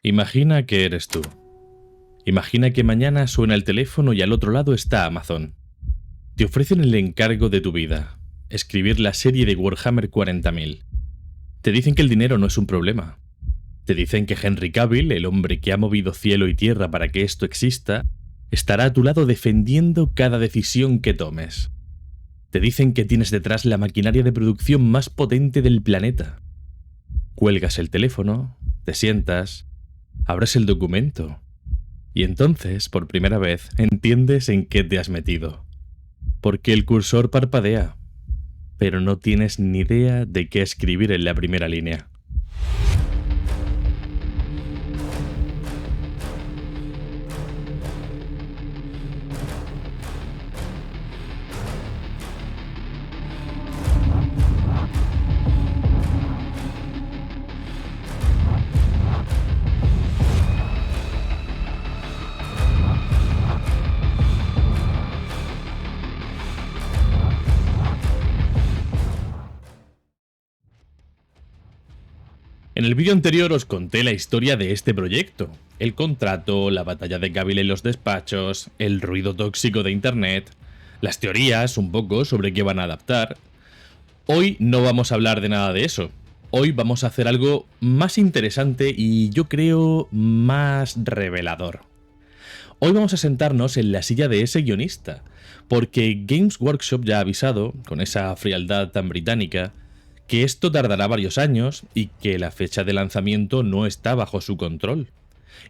Imagina que eres tú. Imagina que mañana suena el teléfono y al otro lado está Amazon. Te ofrecen el encargo de tu vida, escribir la serie de Warhammer 40.000. Te dicen que el dinero no es un problema. Te dicen que Henry Cavill, el hombre que ha movido cielo y tierra para que esto exista, estará a tu lado defendiendo cada decisión que tomes. Te dicen que tienes detrás la maquinaria de producción más potente del planeta. Cuelgas el teléfono, te sientas, abres el documento y entonces, por primera vez, entiendes en qué te has metido. Porque el cursor parpadea, pero no tienes ni idea de qué escribir en la primera línea. En el vídeo anterior os conté la historia de este proyecto, el contrato, la batalla de Cavill en los despachos, el ruido tóxico de internet, las teorías un poco sobre qué van a adaptar. Hoy no vamos a hablar de nada de eso. Hoy vamos a hacer algo más interesante y yo creo más revelador. Hoy vamos a sentarnos en la silla de ese guionista, porque Games Workshop ya ha avisado, con esa frialdad tan británica, que esto tardará varios años y que la fecha de lanzamiento no está bajo su control.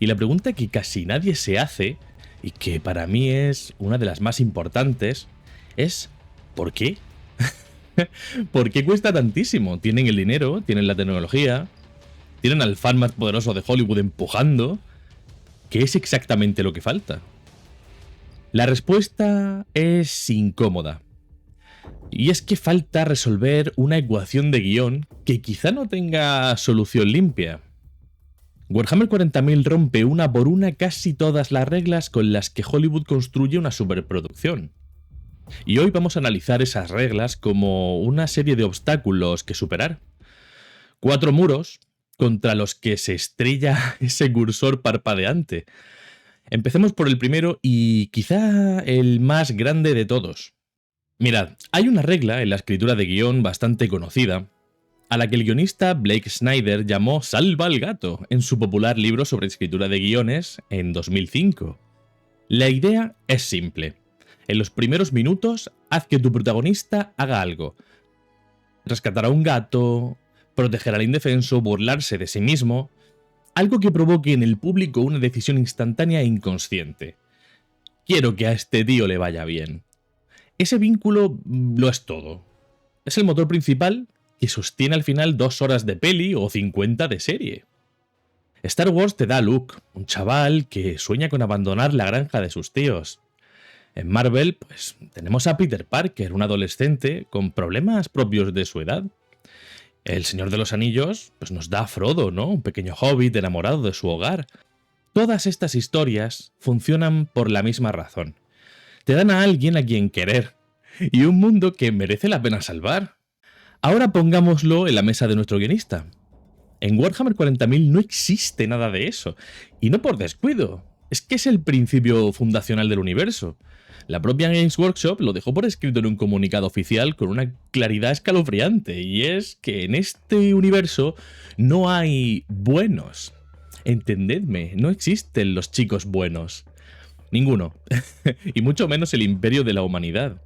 Y la pregunta que casi nadie se hace, y que para mí es una de las más importantes, es ¿por qué? ¿Por qué cuesta tantísimo? Tienen el dinero, tienen la tecnología, tienen al fan más poderoso de Hollywood empujando. ¿Qué es exactamente lo que falta? La respuesta es incómoda. Y es que falta resolver una ecuación de guión que quizá no tenga solución limpia. Warhammer 40.000 rompe una por una casi todas las reglas con las que Hollywood construye una superproducción. Y hoy vamos a analizar esas reglas como una serie de obstáculos que superar. 4 muros contra los que se estrella ese cursor parpadeante. Empecemos por el primero y quizá el más grande de todos. Mirad, hay una regla en la escritura de guión bastante conocida, a la que el guionista Blake Snyder llamó Salva al gato en su popular libro sobre escritura de guiones en 2005. La idea es simple. En los primeros minutos, haz que tu protagonista haga algo. Rescatar a un gato, proteger al indefenso, burlarse de sí mismo. Algo que provoque en el público una decisión instantánea e inconsciente. Quiero que a este tío le vaya bien. Ese vínculo lo es todo. Es el motor principal que sostiene al final 2 horas de peli o 50 de serie. Star Wars te da a Luke, un chaval que sueña con abandonar la granja de sus tíos. En Marvel, pues tenemos a Peter Parker, un adolescente con problemas propios de su edad. El Señor de los Anillos pues nos da a Frodo, ¿no? Un pequeño hobbit enamorado de su hogar. Todas estas historias funcionan por la misma razón. Te dan a alguien a quien querer y un mundo que merece la pena salvar. Ahora pongámoslo en la mesa de nuestro guionista. En Warhammer 40.000 no existe nada de eso, y no por descuido, es que es el principio fundacional del universo. La propia Games Workshop lo dejó por escrito en un comunicado oficial con una claridad escalofriante, y es que en este universo no hay buenos. Entendedme, no existen los chicos buenos. Ninguno. Y mucho menos el imperio de la humanidad.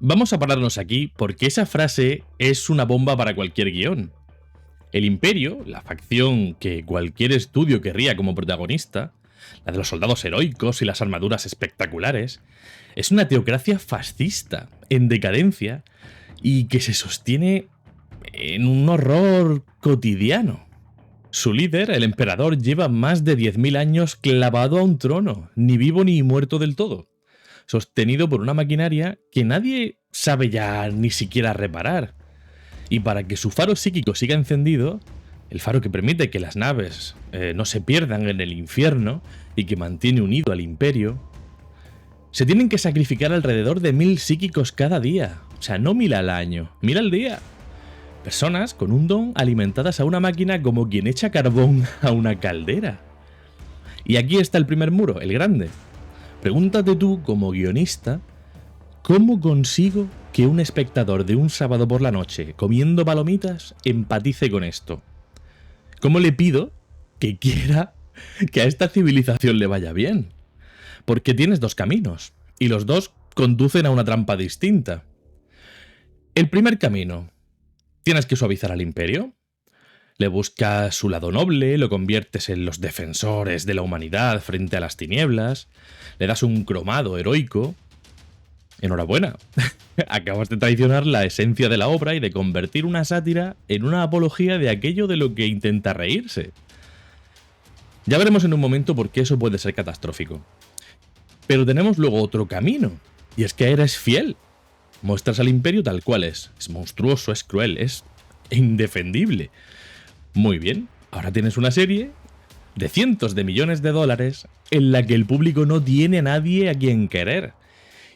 Vamos a pararnos aquí porque esa frase es una bomba para cualquier guión. El imperio, la facción que cualquier estudio querría como protagonista, la de los soldados heroicos y las armaduras espectaculares, es una teocracia fascista, en decadencia, y que se sostiene en un horror cotidiano. Su líder, el emperador, lleva más de 10.000 años clavado a un trono, ni vivo ni muerto del todo, sostenido por una maquinaria que nadie sabe ya ni siquiera reparar. Y para que su faro psíquico siga encendido, el faro que permite que las naves no se pierdan en el infierno y que mantiene unido al imperio, se tienen que sacrificar alrededor de 1.000 psíquicos cada día. O sea, no 1.000 al año, 1.000 al día. Personas con un don alimentadas a una máquina como quien echa carbón a una caldera. Y aquí está el primer muro, el grande. Pregúntate tú, como guionista, ¿cómo consigo que un espectador de un sábado por la noche comiendo palomitas empatice con esto? ¿Cómo le pido que quiera que a esta civilización le vaya bien? Porque tienes dos caminos, y los dos conducen a una trampa distinta. El primer camino, tienes que suavizar al imperio. Le buscas su lado noble, lo conviertes en los defensores de la humanidad frente a las tinieblas, le das un cromado heroico. Enhorabuena, acabas de traicionar la esencia de la obra y de convertir una sátira en una apología de aquello de lo que intenta reírse. Ya veremos en un momento por qué eso puede ser catastrófico. Pero tenemos luego otro camino, y es que eres fiel. Muestras al imperio tal cual es monstruoso, es cruel, es indefendible. Muy bien, ahora tienes una serie de cientos de millones de dólares en la que el público no tiene a nadie a quien querer.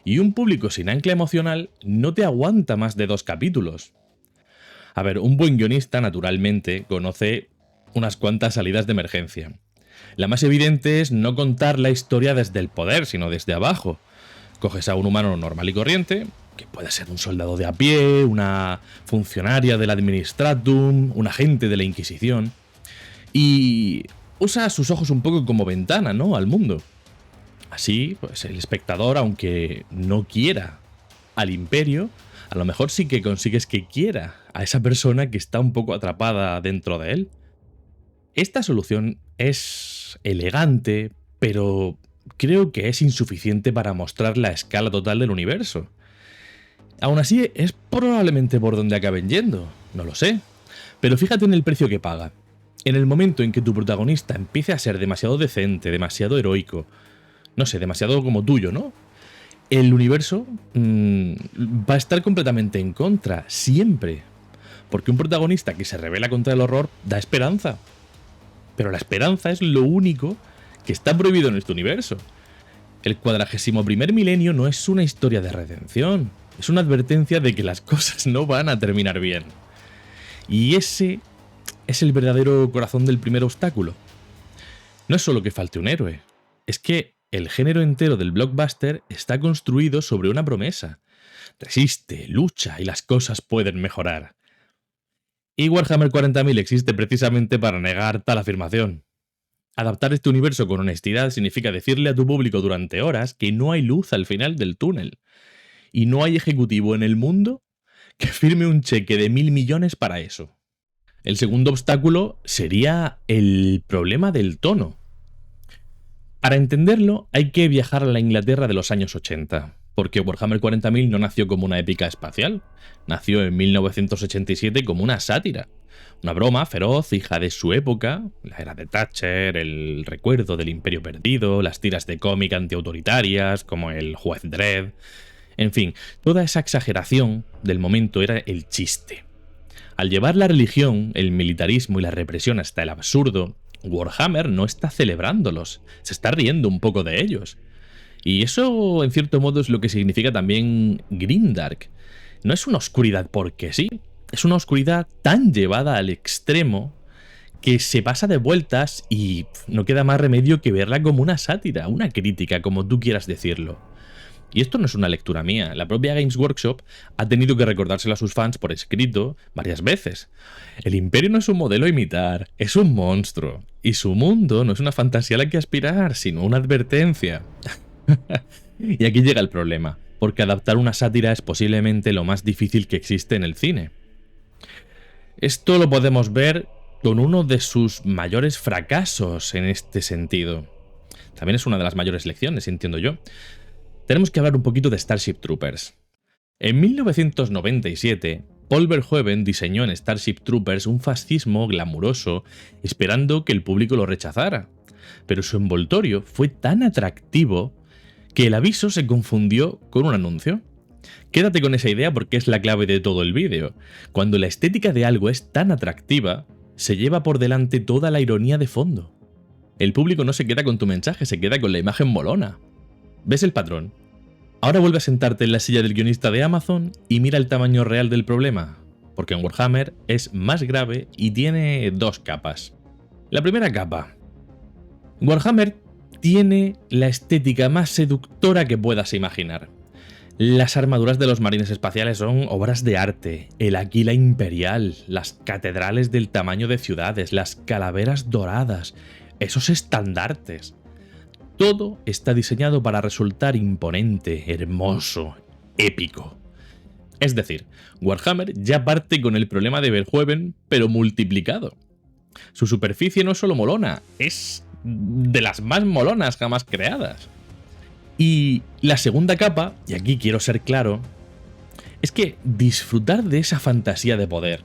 Y un público sin ancla emocional no te aguanta más de 2 capítulos. A ver, un buen guionista, naturalmente, conoce unas cuantas salidas de emergencia. La más evidente es no contar la historia desde el poder, sino desde abajo. Coges a un humano normal y corriente, que puede ser un soldado de a pie, una funcionaria del Administratum, un agente de la Inquisición, y usa sus ojos un poco como ventana, ¿no?, al mundo. Así, pues el espectador, aunque no quiera al imperio, a lo mejor sí que consigues que quiera a esa persona que está un poco atrapada dentro de él. Esta solución es elegante, pero creo que es insuficiente para mostrar la escala total del universo. Aún así, es probablemente por donde acaben yendo, no lo sé. Pero fíjate en el precio que paga. En el momento en que tu protagonista empiece a ser demasiado decente, demasiado heroico, no sé, demasiado como tuyo, ¿no?, el universo va a estar completamente en contra, siempre. Porque un protagonista que se revela contra el horror da esperanza. Pero la esperanza es lo único que está prohibido en este universo. El 41º milenio no es una historia de redención, es una advertencia de que las cosas no van a terminar bien. Y ese es el verdadero corazón del primer obstáculo. No es solo que falte un héroe, es que el género entero del blockbuster está construido sobre una promesa. Resiste, lucha y las cosas pueden mejorar. Y Warhammer 40.000 existe precisamente para negar tal afirmación. Adaptar este universo con honestidad significa decirle a tu público durante horas que no hay luz al final del túnel. Y no hay ejecutivo en el mundo que firme un cheque de 1.000 millones para eso. El segundo obstáculo sería el problema del tono. Para entenderlo, hay que viajar a la Inglaterra de los años 80, porque Warhammer 40.000 no nació como una épica espacial, nació en 1987 como una sátira, una broma feroz, hija de su época, la era de Thatcher, el recuerdo del Imperio perdido, las tiras de cómic antiautoritarias, como el Juez Dredd. En fin, toda esa exageración del momento era el chiste. Al llevar la religión, el militarismo y la represión hasta el absurdo, Warhammer no está celebrándolos, se está riendo un poco de ellos. Y eso, en cierto modo, es lo que significa también Grimdark. No es una oscuridad porque sí, es una oscuridad tan llevada al extremo que se pasa de vueltas y no queda más remedio que verla como una sátira, una crítica, como tú quieras decirlo. Y esto no es una lectura mía, la propia Games Workshop ha tenido que recordárselo a sus fans por escrito varias veces. El Imperio no es un modelo a imitar, es un monstruo. Y su mundo no es una fantasía a la que aspirar, sino una advertencia. Y aquí llega el problema, porque adaptar una sátira es posiblemente lo más difícil que existe en el cine. Esto lo podemos ver con uno de sus mayores fracasos en este sentido. También es una de las mayores lecciones, entiendo yo. Tenemos que hablar un poquito de Starship Troopers. En 1997, Paul Verhoeven diseñó en Starship Troopers un fascismo glamuroso, esperando que el público lo rechazara. Pero su envoltorio fue tan atractivo que el aviso se confundió con un anuncio. Quédate con esa idea porque es la clave de todo el vídeo. Cuando la estética de algo es tan atractiva, se lleva por delante toda la ironía de fondo. El público no se queda con tu mensaje, se queda con la imagen molona. ¿Ves el patrón? Ahora vuelve a sentarte en la silla del guionista de Amazon y mira el tamaño real del problema. porque en Warhammer es más grave y tiene dos capas. La primera capa. Warhammer tiene la estética más seductora que puedas imaginar. Las armaduras de los marines espaciales son obras de arte, el águila imperial, las catedrales del tamaño de ciudades, las calaveras doradas, esos estandartes. Todo está diseñado para resultar imponente, hermoso, épico. Es decir, Warhammer ya parte con el problema de Verhoeven, pero multiplicado. Su superficie no es solo molona, es de las más molonas jamás creadas. Y la segunda capa, y aquí quiero ser claro, es que disfrutar de esa fantasía de poder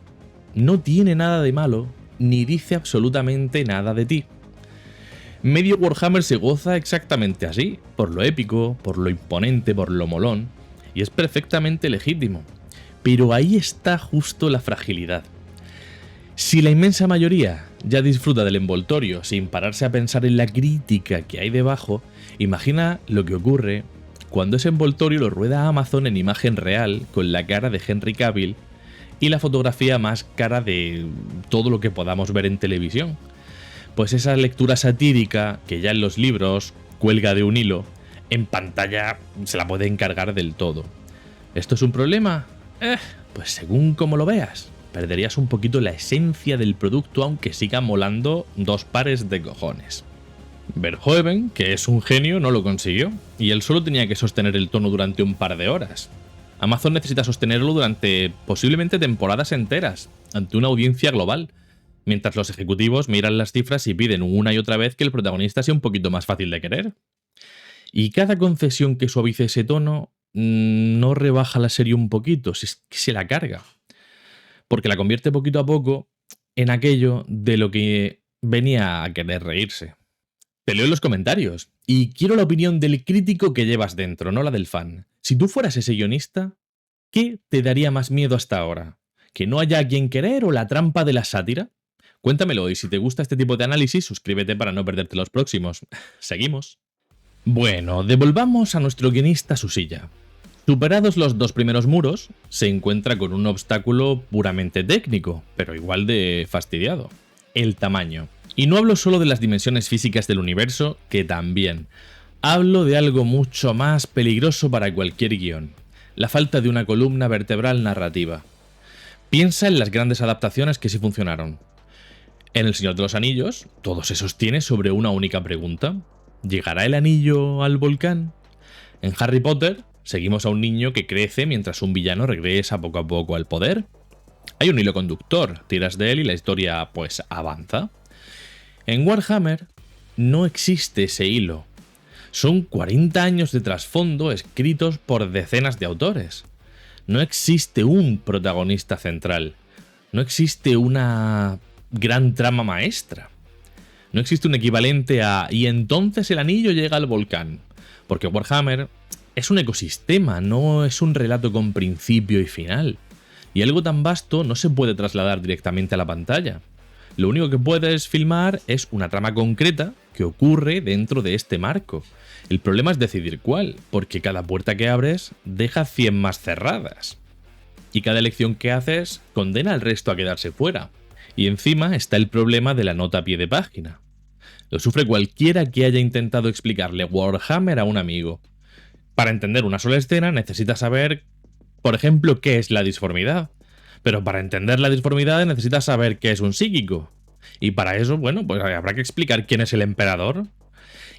no tiene nada de malo, ni dice absolutamente nada de ti. Medio Warhammer se goza exactamente así, por lo épico, por lo imponente, por lo molón, y es perfectamente legítimo. Pero ahí está justo la fragilidad. Si la inmensa mayoría ya disfruta del envoltorio sin pararse a pensar en la crítica que hay debajo, imagina lo que ocurre cuando ese envoltorio lo rueda Amazon en imagen real con la cara de Henry Cavill y la fotografía más cara de todo lo que podamos ver en televisión. Pues esa lectura satírica que ya en los libros cuelga de un hilo, en pantalla se la puede encargar del todo. ¿Esto es un problema? Pues según como lo veas, perderías un poquito la esencia del producto aunque siga molando dos pares de cojones. Verhoeven, que es un genio, no lo consiguió, y él solo tenía que sostener el tono durante un par de horas. Amazon necesita sostenerlo durante posiblemente temporadas enteras, ante una audiencia global, mientras los ejecutivos miran las cifras y piden una y otra vez que el protagonista sea un poquito más fácil de querer. Y cada concesión que suavice ese tono no rebaja la serie un poquito, se la carga. Porque la convierte poquito a poco en aquello de lo que venía a querer reírse. Te leo en los comentarios, y quiero la opinión del crítico que llevas dentro, no la del fan. Si tú fueras ese guionista, ¿qué te daría más miedo hasta ahora? ¿Que no haya a quien querer o la trampa de la sátira? Cuéntamelo, y si te gusta este tipo de análisis, suscríbete para no perderte los próximos. Seguimos. Bueno, devolvamos a nuestro guionista su silla. Superados los dos primeros muros, se encuentra con un obstáculo puramente técnico, pero igual de fastidiado. El tamaño. Y no hablo solo de las dimensiones físicas del universo, que también. Hablo de algo mucho más peligroso para cualquier guión. La falta de una columna vertebral narrativa. Piensa en las grandes adaptaciones que sí funcionaron. En El Señor de los Anillos, todo se sostiene sobre una única pregunta. ¿Llegará el anillo al volcán? En Harry Potter, seguimos a un niño que crece mientras un villano regresa poco a poco al poder. Hay un hilo conductor, tiras de él y la historia, pues, avanza. En Warhammer no existe ese hilo. Son 40 años de trasfondo escritos por decenas de autores. No existe un protagonista central. No existe una gran trama maestra. No existe un equivalente a «y entonces el anillo llega al volcán», porque Warhammer es un ecosistema, no es un relato con principio y final. Y algo tan vasto no se puede trasladar directamente a la pantalla. Lo único que puedes filmar es una trama concreta que ocurre dentro de este marco. El problema es decidir cuál, porque cada puerta que abres deja 100 más cerradas. Y cada elección que haces condena al resto a quedarse fuera. Y encima está el problema de la nota a pie de página. Lo sufre cualquiera que haya intentado explicarle Warhammer a un amigo. Para entender una sola escena necesitas saber, por ejemplo, qué es la disformidad. Pero para entender la disformidad necesitas saber qué es un psíquico. Y para eso, bueno, pues habrá que explicar quién es el emperador.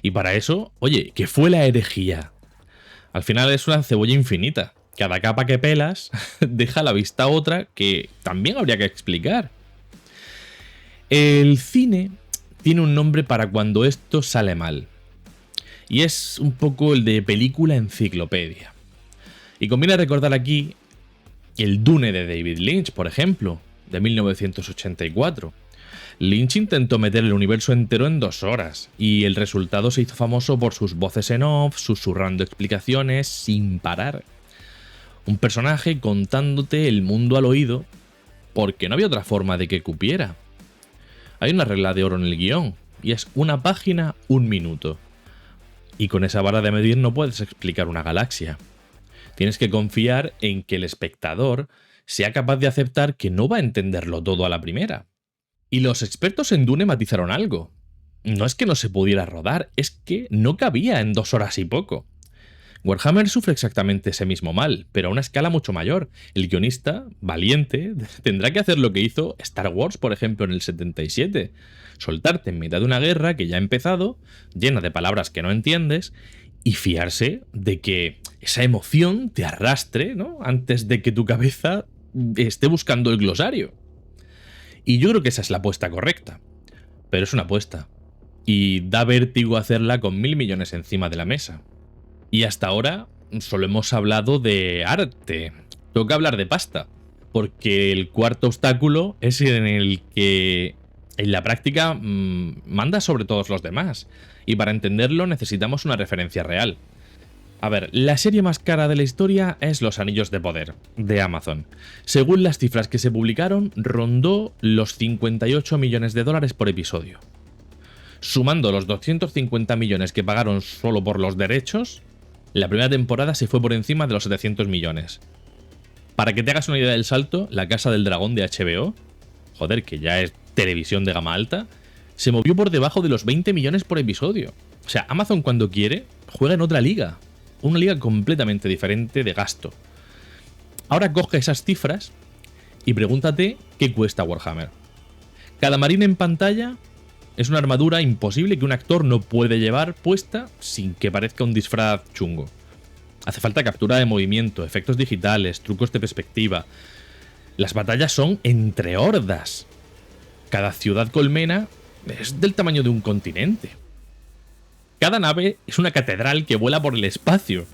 Y para eso, oye, ¿qué fue la herejía? Al final es una cebolla infinita. Cada capa que pelas deja a la vista otra que también habría que explicar. El cine tiene un nombre para cuando esto sale mal. Y es un poco el de película enciclopedia. Y conviene recordar aquí el Dune de David Lynch, por ejemplo, de 1984. Lynch intentó meter el universo entero en 2 horas, y el resultado se hizo famoso por sus voces en off, susurrando explicaciones sin parar. Un personaje contándote el mundo al oído, porque no había otra forma de que cupiera. Hay una regla de oro en el guión, y es una página, 1 minuto. Y con esa vara de medir no puedes explicar una galaxia. Tienes que confiar en que el espectador sea capaz de aceptar que no va a entenderlo todo a la primera. Y los expertos en Dune matizaron algo. No es que no se pudiera rodar, es que no cabía en 2 horas y poco. Warhammer sufre exactamente ese mismo mal, pero a una escala mucho mayor. El guionista, valiente, tendrá que hacer lo que hizo Star Wars, por ejemplo, en el 77. Soltarte en mitad de una guerra que ya ha empezado, llena de palabras que no entiendes, y fiarse de que esa emoción te arrastre, ¿no?, antes de que tu cabeza esté buscando el glosario. Y yo creo que esa es la apuesta correcta. Pero es una apuesta. Y da vértigo hacerla con 1.000 millones encima de la mesa. Y hasta ahora solo hemos hablado de arte. Toca hablar de pasta. Porque el cuarto obstáculo es en el que en la práctica manda sobre todos los demás. Y para entenderlo necesitamos una referencia real. A ver, la serie más cara de la historia es Los Anillos de Poder, de Amazon. Según las cifras que se publicaron, rondó los 58 millones de dólares por episodio. Sumando los 250 millones que pagaron solo por los derechos, la primera temporada se fue por encima de los 700 millones. Para que te hagas una idea del salto, La Casa del Dragón de HBO, joder, que ya es televisión de gama alta, se movió por debajo de los 20 millones por episodio. O sea, Amazon cuando quiere, juega en otra liga. Una liga completamente diferente de gasto. Ahora coge esas cifras y pregúntate qué cuesta Warhammer. Cada marine en pantalla es una armadura imposible que un actor no puede llevar puesta sin que parezca un disfraz chungo. Hace falta captura de movimiento, efectos digitales, trucos de perspectiva. Las batallas son entre hordas. Cada ciudad colmena es del tamaño de un continente. Cada nave es una catedral que vuela por el espacio.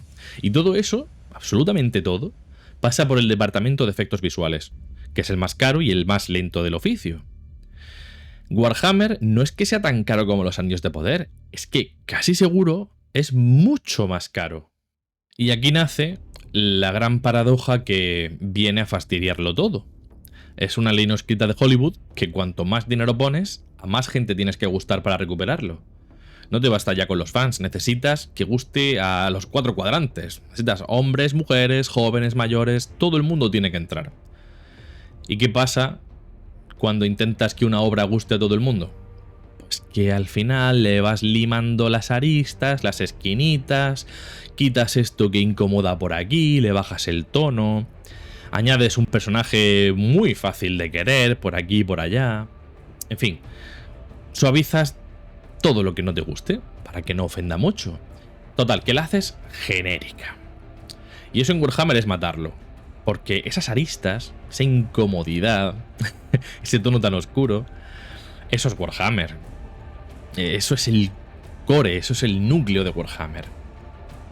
Y todo eso, absolutamente todo, pasa por el departamento de efectos visuales, que es el más caro y el más lento del oficio. Warhammer no es que sea tan caro como Los Anillos de Poder, es que casi seguro es mucho más caro. Y aquí nace la gran paradoja que viene a fastidiarlo todo. Es una ley no escrita de Hollywood que cuanto más dinero pones, a más gente tienes que gustar para recuperarlo. No te basta ya con los fans, necesitas que guste a los 4 cuadrantes. Necesitas hombres, mujeres, jóvenes, mayores, todo el mundo tiene que entrar. ¿Y qué pasa cuando intentas que una obra guste a todo el mundo? Pues que al final le vas limando las aristas, las esquinitas, quitas esto que incomoda por aquí, le bajas el tono, añades un personaje muy fácil de querer por aquí y por allá. En fin, suavizas todo lo que no te guste, para que no ofenda mucho. Total, que la haces genérica. Y eso en Warhammer es matarlo. Porque esas aristas, esa incomodidad, ese tono tan oscuro, eso es Warhammer. Eso es el core, eso es el núcleo de Warhammer.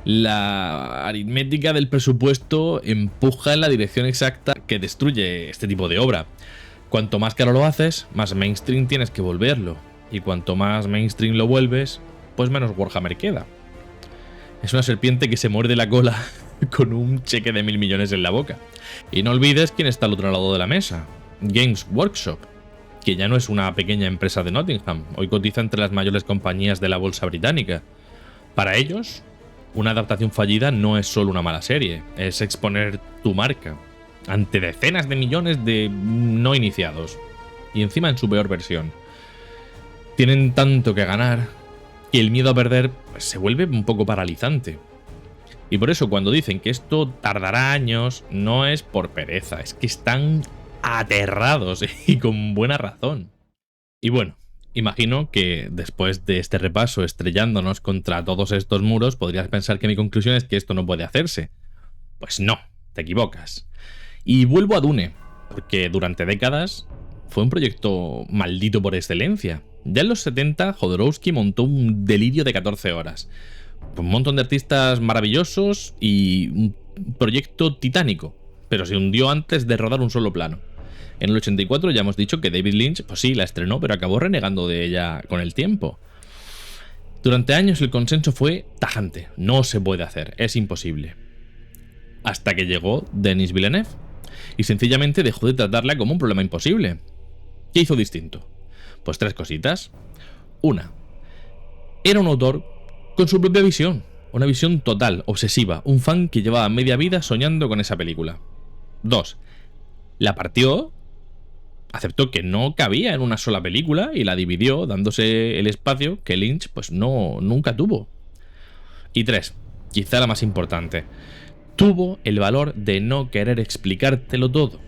La aritmética del presupuesto empuja en la dirección exacta que destruye este tipo de obra. Cuanto más caro lo haces, más mainstream tienes que volverlo. Y cuanto más mainstream lo vuelves, pues menos Warhammer queda. Es una serpiente que se muerde la cola con un cheque de 1.000 millones en la boca. Y no olvides quién está al otro lado de la mesa. Games Workshop, que ya no es una pequeña empresa de Nottingham, hoy cotiza entre las mayores compañías de la bolsa británica. Para ellos, una adaptación fallida no es solo una mala serie, es exponer tu marca ante decenas de millones de no iniciados. Y encima en su peor versión. Tienen tanto que ganar que el miedo a perder pues, se vuelve un poco paralizante. Y por eso cuando dicen que esto tardará años, no es por pereza, es que están aterrados y con buena razón. Y bueno, imagino que después de este repaso estrellándonos contra todos estos muros, podrías pensar que mi conclusión es que esto no puede hacerse. Pues no, te equivocas. Y vuelvo a Dune, porque durante décadas fue un proyecto maldito por excelencia. Ya en los 70, Jodorowsky montó un delirio de 14 horas. Un montón de artistas maravillosos y un proyecto titánico, pero se hundió antes de rodar un solo plano. En el 84 ya hemos dicho que David Lynch, pues sí, la estrenó, pero acabó renegando de ella con el tiempo. Durante años el consenso fue tajante, no se puede hacer, es imposible. Hasta que llegó Denis Villeneuve y sencillamente dejó de tratarla como un problema imposible. ¿Qué hizo distinto? Pues 3 cositas. Una, era un autor con su propia visión, una visión total, obsesiva, un fan que llevaba media vida soñando con esa película. 2, La partió, aceptó que no cabía en una sola película y la dividió, dándose el espacio que Lynch pues nunca tuvo. Y 3, quizá la más importante, tuvo el valor de no querer explicártelo todo.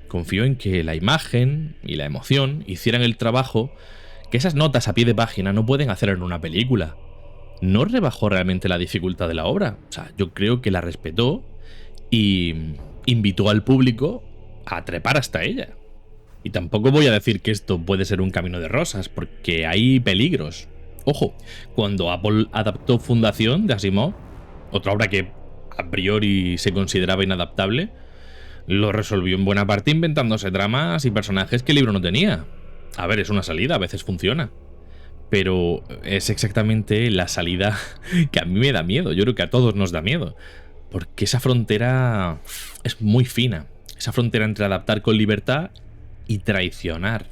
Confió en que la imagen y la emoción hicieran el trabajo que esas notas a pie de página no pueden hacer en una película. No rebajó realmente la dificultad de la obra. O sea, yo creo que la respetó y invitó al público a trepar hasta ella. Y tampoco voy a decir que esto puede ser un camino de rosas, porque hay peligros. Ojo, cuando Apple adaptó Fundación de Asimov, otra obra que a priori se consideraba inadaptable, lo resolvió en buena parte inventándose dramas y personajes que el libro no tenía. A ver, es una salida, a veces funciona. Pero es exactamente la salida que a mí me da miedo. Yo creo que a todos nos da miedo. Porque esa frontera es muy fina. Esa frontera entre adaptar con libertad y traicionar.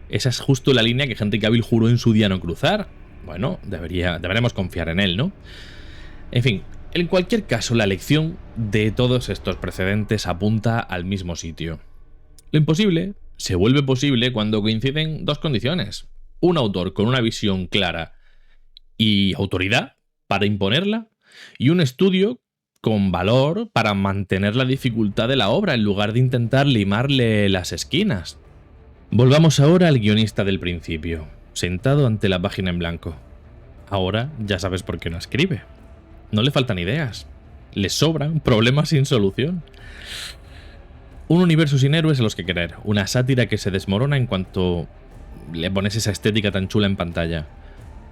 Esa es justo la línea que Henry Cavill juró en su día no cruzar. Bueno, deberemos confiar en él, ¿no? En fin, en cualquier caso, la lección de todos estos precedentes apunta al mismo sitio. Lo imposible se vuelve posible cuando coinciden dos condiciones. Un autor con una visión clara y autoridad para imponerla, y un estudio con valor para mantener la dificultad de la obra en lugar de intentar limarle las esquinas. Volvamos ahora al guionista del principio, sentado ante la página en blanco. Ahora ya sabes por qué no escribe. No le faltan ideas. Le sobran problemas sin solución. Un universo sin héroes a los que querer. Una sátira que se desmorona en cuanto le pones esa estética tan chula en pantalla.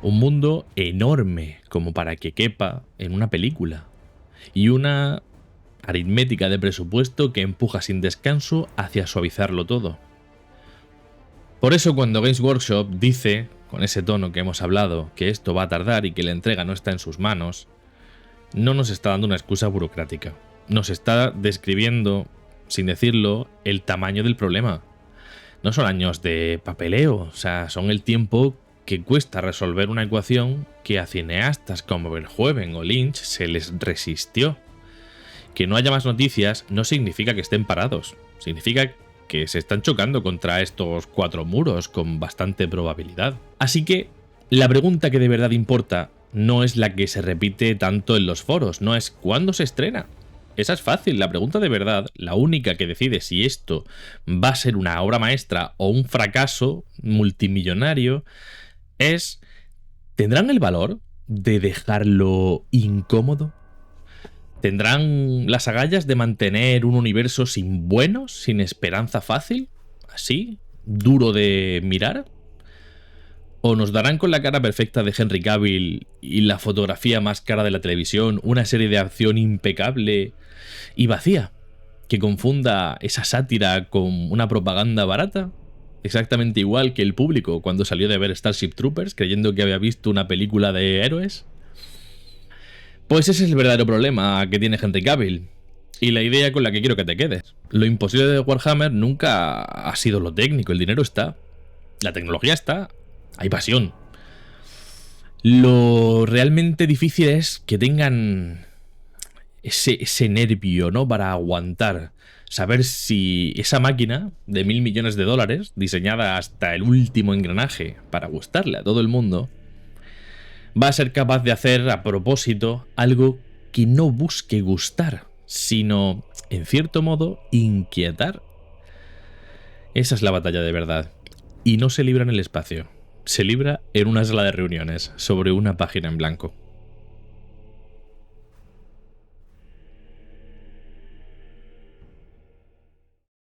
Un mundo enorme como para que quepa en una película. Y una aritmética de presupuesto que empuja sin descanso hacia suavizarlo todo. Por eso cuando Games Workshop dice, con ese tono que hemos hablado, que esto va a tardar y que la entrega no está en sus manos, no nos está dando una excusa burocrática. Nos está describiendo, sin decirlo, el tamaño del problema. No son años de papeleo, o sea, son el tiempo que cuesta resolver una ecuación que a cineastas como Verhoeven o Lynch se les resistió. Que no haya más noticias no significa que estén parados, significa que se están chocando contra estos cuatro muros con bastante probabilidad. Así que la pregunta que de verdad importa no es la que se repite tanto en los foros, no es ¿cuándo se estrena? Esa es fácil, la pregunta de verdad, la única que decide si esto va a ser una obra maestra o un fracaso multimillonario es ¿tendrán el valor de dejarlo incómodo? ¿Tendrán las agallas de mantener un universo sin buenos, sin esperanza fácil? ¿Así? ¿Duro de mirar? ¿O nos darán con la cara perfecta de Henry Cavill y la fotografía más cara de la televisión una serie de acción impecable y vacía, que confunda esa sátira con una propaganda barata? Exactamente igual que el público cuando salió de ver Starship Troopers creyendo que había visto una película de héroes. Pues ese es el verdadero problema que tiene Henry Cavill. Y la idea con la que quiero que te quedes. Lo imposible de Warhammer nunca ha sido lo técnico, el dinero está. La tecnología está. Hay pasión. Lo realmente difícil es que tengan ese nervio, ¿no? Para aguantar. Saber si esa máquina de $1.000 millones, diseñada hasta el último engranaje para gustarle a todo el mundo, va a ser capaz de hacer a propósito algo que no busque gustar, sino, en cierto modo, inquietar. Esa es la batalla de verdad. Y no se libra en el espacio. Se libra en una sala de reuniones, sobre una página en blanco.